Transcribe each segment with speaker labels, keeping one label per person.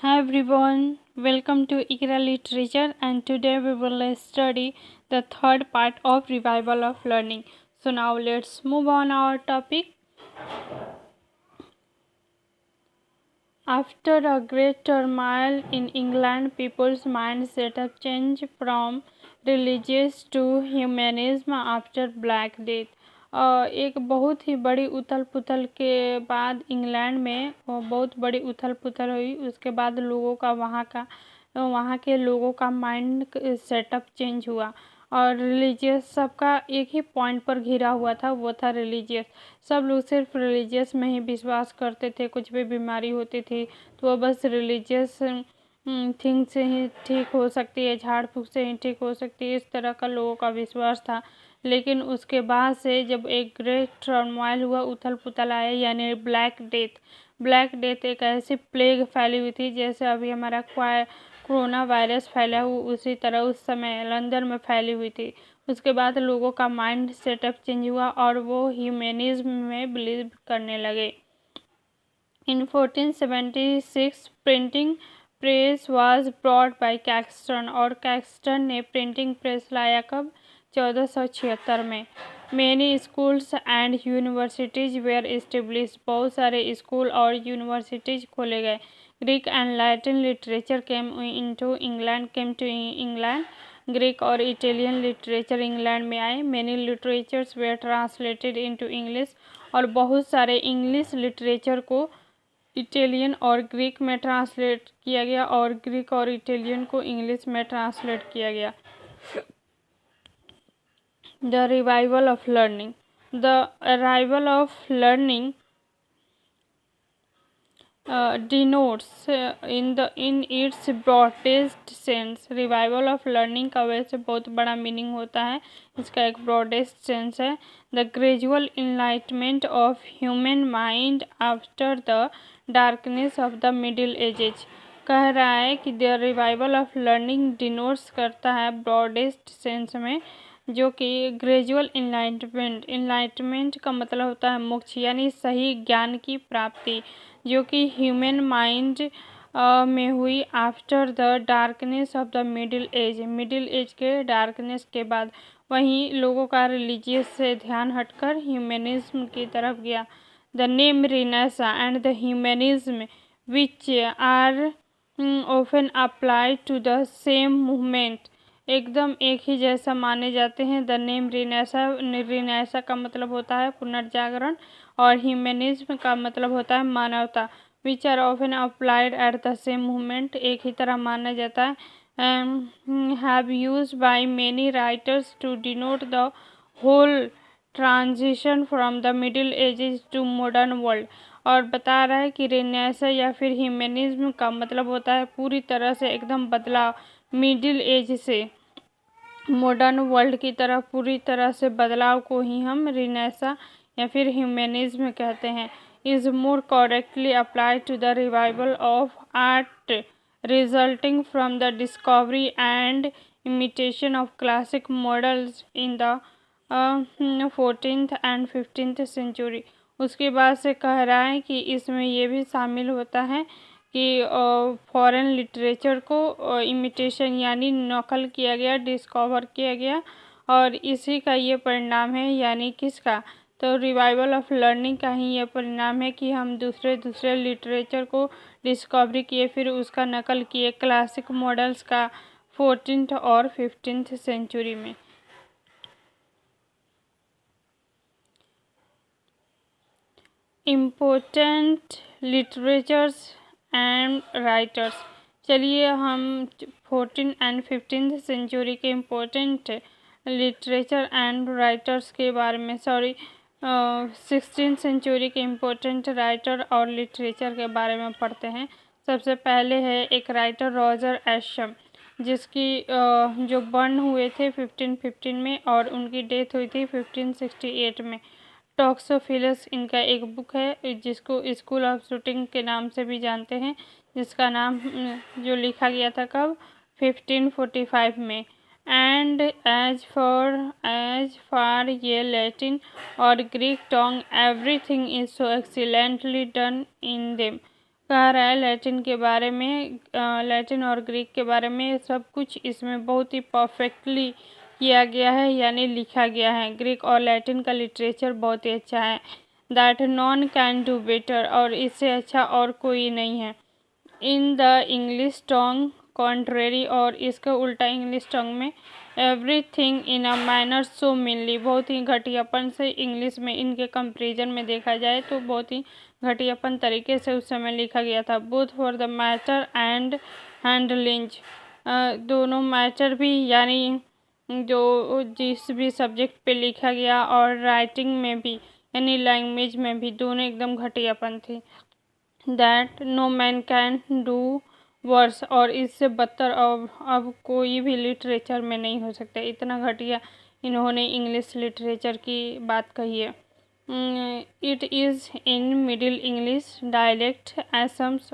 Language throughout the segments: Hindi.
Speaker 1: Hi everyone, welcome to Ikra Literature, and today we will study the third part of revival of learning. So now let's move on our topic. After a great turmoil in England, people's minds set up change from religious to humanism after Black Death. एक बहुत ही बड़ी उथल पुथल के बाद इंग्लैंड में बहुत बड़ी उथल पुथल हुई। उसके बाद लोगों का वहाँ के लोगों का माइंड सेटअप चेंज हुआ और रिलीजियस सबका एक ही पॉइंट पर घिरा हुआ था, वो था रिलीजियस। सब लोग सिर्फ रिलीजियस में ही विश्वास करते थे। कुछ भी बीमारी होती थी तो वो बस रिलीजियस थिंग से ही ठीक हो सकती है, झाड़ फूँक से ही ठीक हो सकती है, इस तरह का लोगों का विश्वास था। लेकिन उसके बाद से जब एक ग्रेट टर्मोइल हुआ, उथल पुथल आया, यानी ब्लैक डेथ एक ऐसी प्लेग फैली हुई थी जैसे अभी हमारा कोरोना वायरस फैला हुआ, उसी तरह उस समय लंदन में फैली हुई थी। उसके बाद लोगों का माइंड सेटअप चेंज हुआ और वो ह्यूमनिज्म में बिलीव करने लगे। In 1476 printing press was brought by Caxton, और कैक्सटन ने प्रिंटिंग प्रेस लाया कब? 1476 में। Many schools and universities were establish, बहुत सारे स्कूल और यूनिवर्सिटीज खोले गए। Greek and Latin literature came to England, Greek और इटालियन लिटरेचर इंग्लैंड में आए। Many literatures were translated into English, और बहुत सारे इंग्लिश लिटरेचर को इटालियन और ग्रीक में ट्रांसलेट किया गया और ग्रीक और इटालियन को इंग्लिश में ट्रांसलेट किया गया। The revival of learning, the arrival of learning denotes in its broadest sense, revival of learning का वैसे बहुत बड़ा मीनिंग होता है, इसका एक ब्रॉडेस्ट सेंस है। The gradual enlightenment of human mind after the darkness of the middle edges, कह रहा है कि the revival of learning denotes करता है ब्रॉडेस्ट सेंस में, जो कि ग्रेजुअल इनलाइटमेंट का मतलब होता है मोक्ष, यानी सही ज्ञान की प्राप्ति, जो कि ह्यूमन माइंड में हुई after the darkness of the middle age के डार्कनेस के बाद। वहीं लोगों का रिलीजियस से ध्यान हटकर ह्यूमनिज्म की तरफ गया। The name renaissance and the humanism which are often applied to the same movement, एकदम एक ही जैसा माने जाते हैं। द नेम रिनेसा का मतलब होता है पुनर्जागरण और ह्यूमनिज्म का मतलब होता है मानवता। Which are often applied at the same movement, एक ही तरह माना जाता है। Have use by many writers to denote the whole transition from the middle ages to modern world, और बता रहा है कि रिनेसा या फिर ह्यूमनिज्म का मतलब होता है पूरी तरह से एकदम बदलाव, मिडिल एज से मॉडर्न वर्ल्ड की तरफ पूरी तरह से बदलाव को ही हम रिनेसा या फिर ह्यूमनिज्म कहते हैं। Is more correctly applied to the revival of art resulting from the discovery and imitation of classic models in the 14th and 15th century. उसके बाद से कह रहा है कि इसमें ये भी शामिल होता है कि फॉरेन लिटरेचर को इमिटेशन यानी नकल किया गया, डिस्कवर किया गया, और इसी का ये परिणाम है, यानी किसका? तो रिवाइवल ऑफ लर्निंग का ही ये परिणाम है कि हम दूसरे लिटरेचर को डिस्कवरी किए, फिर उसका नकल किए क्लासिक मॉडल्स का 14th और 15th सेंचुरी में। इम्पोर्टेंट लिटरेचर्स एंड राइटर्स, चलिए हम 14 एंड 15th सेंचुरी के इम्पोर्टेंट लिटरेचर एंड राइटर्स के बारे में 16th सेंचुरी के इम्पोर्टेंट राइटर और लिटरेचर के बारे में पढ़ते हैं। सबसे पहले है एक राइटर रॉजर एशम, जिसकी जो बर्न हुए थे 1515 में और उनकी डेथ हुई थी 1568 में। टॉक्सोफिलस इनका एक बुक है जिसको स्कूल ऑफ शूटिंग के नाम से भी जानते हैं, जिसका नाम जो लिखा गया था कब? 1545 में। एंड एज फार ये लैटिन और Greek tongue everything is so excellently done in them, कह रहा है लैटिन के बारे में, लैटिन और ग्रीक के बारे में सब कुछ इसमें बहुत ही परफेक्टली किया गया है, यानी लिखा गया है। ग्रीक और लैटिन का लिटरेचर बहुत ही अच्छा है। That non can do better, और इससे अच्छा और कोई नहीं है। In the English tongue contrary, और इसका उल्टा इंग्लिश टंग में everything in a manner so मीनली, बहुत ही घटियापन से इंग्लिश में इनके कंपेरिजन में देखा जाए तो बहुत ही घटियापन तरीके से उस समय लिखा गया था। Both for the matter and handling, दोनों मैटर भी यानी जो जिस भी सब्जेक्ट पे लिखा गया और राइटिंग में भी यानी लैंग्वेज में भी दोनों एकदम घटियापन थी। That no man can do worse, और इससे बदतर अब कोई भी लिटरेचर में नहीं हो सकता। इतना घटिया इन्होंने इंग्लिश लिटरेचर की बात कही है। It is in middle English dialect Ascham's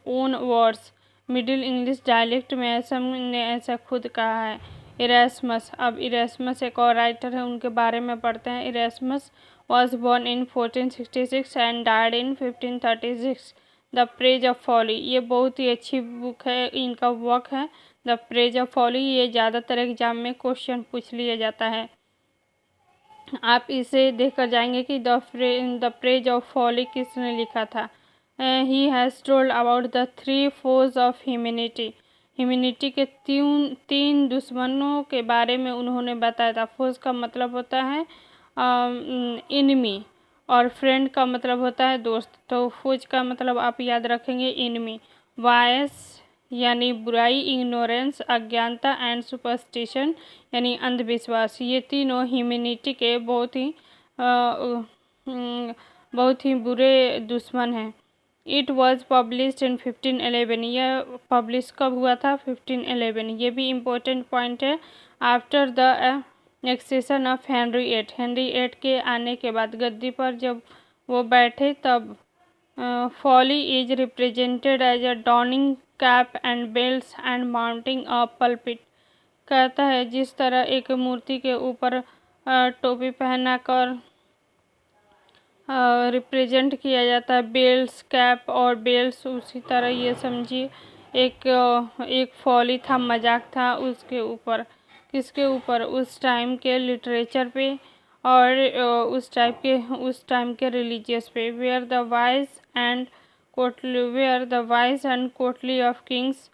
Speaker 1: own words, middle English dialect में असम ने ऐसा खुद कहा है। इरेस्मस, अब इरेस्मस एक और राइटर है, उनके बारे में पढ़ते हैं। Erasmus was born in 1466 and died in 1536. The praise of folly, ये बहुत ही अच्छी बुक है, इनका वर्क है द प्रेज ऑफ फॉली। ये ज़्यादातर एग्जाम में क्वेश्चन पूछ लिया जाता है। आप इसे देखकर जाएंगे कि द प्रेज ऑफ फॉली किसने लिखा था। He has told about the three foes of humanity, humanity के तीन दुश्मनों के बारे में उन्होंने बताया था। फोज का मतलब होता है इनमी, और फ्रेंड का मतलब होता है दोस्त। तो फोज का मतलब आप याद रखेंगे इनमी। वायस यानी बुराई, इग्नोरेंस अज्ञानता, एंड सुपरस्टिशन यानी अंधविश्वास, ये तीनों ह्यूमैनिटी के बहुत ही बुरे दुश्मन हैं। इट वॉज पब्लिश्ड इन 1511, यह पब्लिश कब हुआ था? 1511। ये भी इम्पोर्टेंट पॉइंट है। After the accession of Henry eight, Henry eight के आने के बाद गद्दी पर जब वो बैठे तब folly is represented as a donning cap and bells and mounting a pulpit, कहता है जिस तरह एक मूर्ति के ऊपर टोपी पहनाकर रिप्रेजेंट किया जाता है, बेल्स कैप और बेल्स, उसी तरह ये समझिए एक फॉली था, मजाक था उसके ऊपर। किसके ऊपर? उस टाइम के लिटरेचर पे और उस टाइम के रिलीजियस पे। Where the wise and courtly of kings,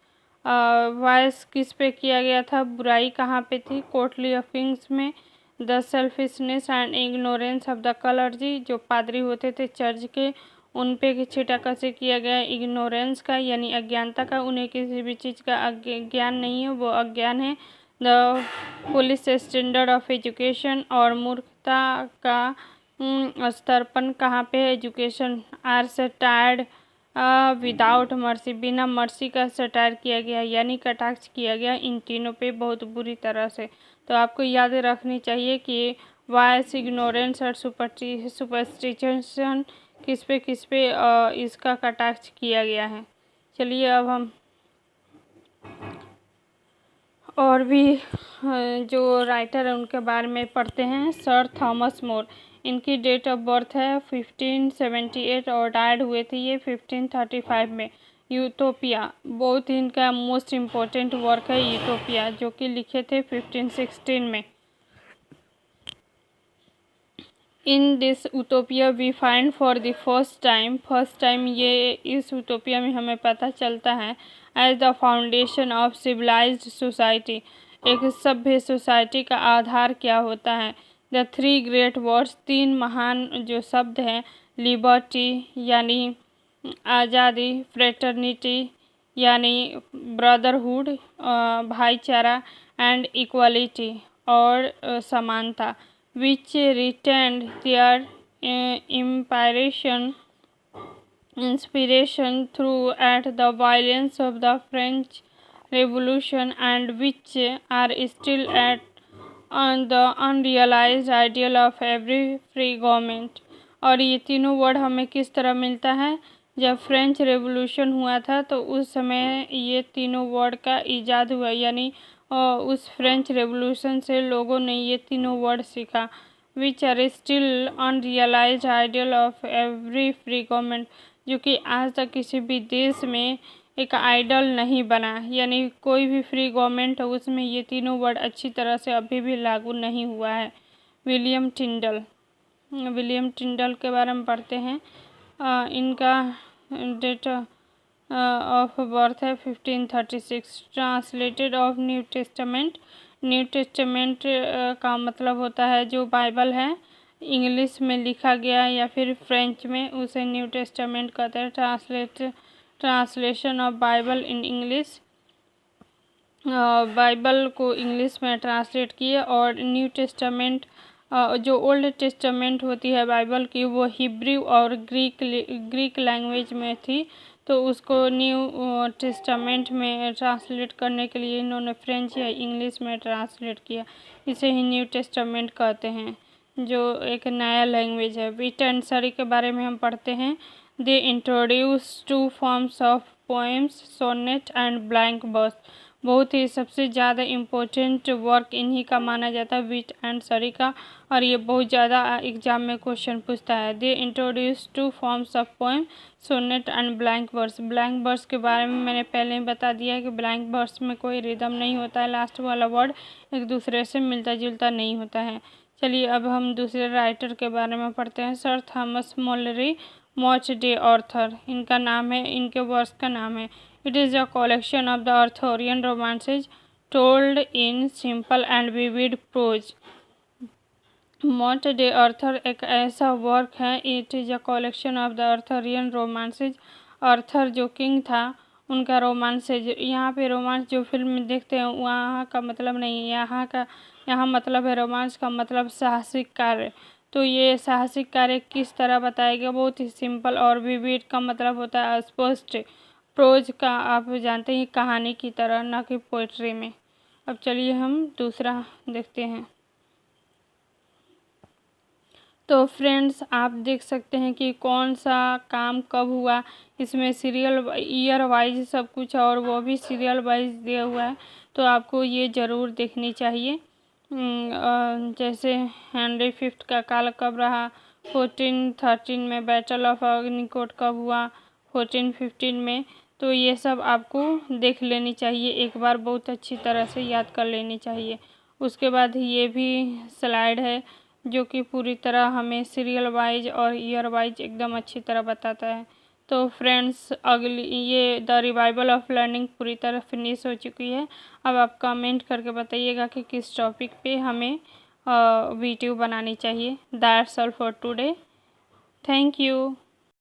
Speaker 1: wise किस पे किया गया था? बुराई कहाँ पे थी? कोर्टली ऑफ किंग्स में। The selfishness and ignorance of the clergy, जो पादरी होते थे चर्च के, उन पे छिटाकसी किया गया। इग्नोरेंस का यानी अज्ञानता का, उन्हें किसी भी चीज़ का ज्ञान नहीं है, वो अज्ञान है। The police standard of education, और मूर्खता का स्तरपन कहाँ पे है? एजुकेशन। आर सटायर्ड विदाउट मर्सी, बिना मर्सी का सटायर किया गया यानी कटाक्ष किया गया इन तीनों पे बहुत बुरी तरह से। तो आपको याद रखनी चाहिए कि वायस, इग्नोरेंस और सुपरस्टिशन किस पे इसका कटाक्ष किया गया है। चलिए अब हम और भी जो राइटर है उनके बारे में पढ़ते हैं। सर थॉमस मोर, इनकी डेट ऑफ बर्थ है 1578 और डायड हुए थे ये 1535 में। यूटोपिया बहुत ही इनका मोस्ट इम्पोर्टेंट वर्क है यूटोपिया, जो कि लिखे थे 1516 में। In this Utopia we find for the first time ये इस यूटोपिया में हमें पता चलता है as the foundation of civilised society, एक सभ्य सोसाइटी का आधार क्या होता है। द थ्री ग्रेट वर्ड्स, तीन महान जो शब्द हैं, लिबर्टी यानी आज़ादी, फ्रेटर्निटी यानी ब्रदरहुड भाईचारा, एंड इक्वालिटी और समानता, which retained their inspiration throughout the violence of the French Revolution, and which are still on the unrealized ideal of every free government। और ये तीनों वर्ड हमें किस तरह मिलता है? जब फ्रेंच रेवोल्यूशन हुआ था तो उस समय ये तीनों वर्ड का ईजाद हुआ, यानी उस फ्रेंच रेवोल्यूशन से लोगों ने ये तीनों वर्ड सीखा। Which are still unrealised ideal of every free government, जो कि आज तक किसी भी देश में एक आइडल नहीं बना, यानी कोई भी फ्री गवर्नमेंट है उसमें ये तीनों वर्ड अच्छी तरह से अभी भी लागू नहीं हुआ है। विलियम टिंडल के बारे में पढ़ते हैं। इनका डेट ऑफ बर्थ है 1536। ट्रांसलेटेड ऑफ न्यू टेस्टामेंट का मतलब होता है जो बाइबल है इंग्लिश में लिखा गया या फिर फ्रेंच में, उसे न्यू टेस्टामेंट कहते हैं। Translation of Bible in English, Bible को इंग्लिश में ट्रांसलेट किए। और न्यू टेस्टामेंट, जो ओल्ड टेस्टामेंट होती है बाइबल की, वो हिब्रू और ग्रीक लैंग्वेज में थी, तो उसको न्यू टेस्टामेंट में ट्रांसलेट करने के लिए इन्होंने फ्रेंच या इंग्लिश में ट्रांसलेट किया। इसे ही न्यू टेस्टामेंट कहते हैं, जो एक नया लैंग्वेज है। विट एंड सरी के बारे में हम पढ़ते हैं। They introduce 2 forms of poems, sonnet and blank verse. बहुत ही सबसे ज़्यादा इम्पोर्टेंट वर्क इन्हीं का माना जाता है, विट एंड सरी का, और ये बहुत ज़्यादा एग्जाम में क्वेश्चन पूछता है। They introduce 2 forms of poem, sonnet and blank verse. Blank verse के बारे में मैंने पहले ही बता दिया है कि ब्लैंक वर्स में कोई रिदम नहीं होता है, लास्ट वाला वर्ड एक दूसरे से मिलता जुलता नहीं होता है। चलिए अब हम दूसरे राइटर के बारे में पढ़ते हैं। सर थॉमस मॉलरी मॉच डे ऑर्थर इनका नाम है, इनके वर्स का नाम है। It is a collection of the Arthurian romances told in simple and vivid prose. Morte d'Arthur एक ऐसा वर्क है, it is a collection of the Arthurian romances. Arthur जो किंग था उनका रोमांसेज, यहाँ पे रोमांस जो फिल्म में देखते हैं वहाँ का मतलब नहीं, यहाँ मतलब है रोमांस का मतलब साहसिक कार्य। तो ये साहसिक कार्य किस तरह बताया गया, बहुत ही सिंपल, और विविड का मतलब होता है स्पष्ट। प्रोज का आप जानते हैं कहानी की तरह, ना कि पोइट्री में। अब चलिए हम दूसरा देखते हैं। तो फ्रेंड्स आप देख सकते हैं कि कौन सा काम कब हुआ, इसमें सीरियल ईयर वाइज सब कुछ, और वो भी सीरियल वाइज दिया हुआ है, तो आपको ये ज़रूर देखनी चाहिए। जैसे हेनरी फिफ्थ का काल कब रहा, 1413 में बैटल ऑफ अग्निकोट कब हुआ, 1415 में, तो ये सब आपको देख लेनी चाहिए एक बार, बहुत अच्छी तरह से याद कर लेनी चाहिए। उसके बाद ये भी स्लाइड है जो कि पूरी तरह हमें सीरियल वाइज और ईयर वाइज एकदम अच्छी तरह बताता है। तो फ्रेंड्स अगली ये द रिवाइवल ऑफ लर्निंग पूरी तरह फिनिश हो चुकी है। अब आप कमेंट करके बताइएगा कि किस टॉपिक पे हमें वीडियो बनानी चाहिए। That's all for today. Thank you.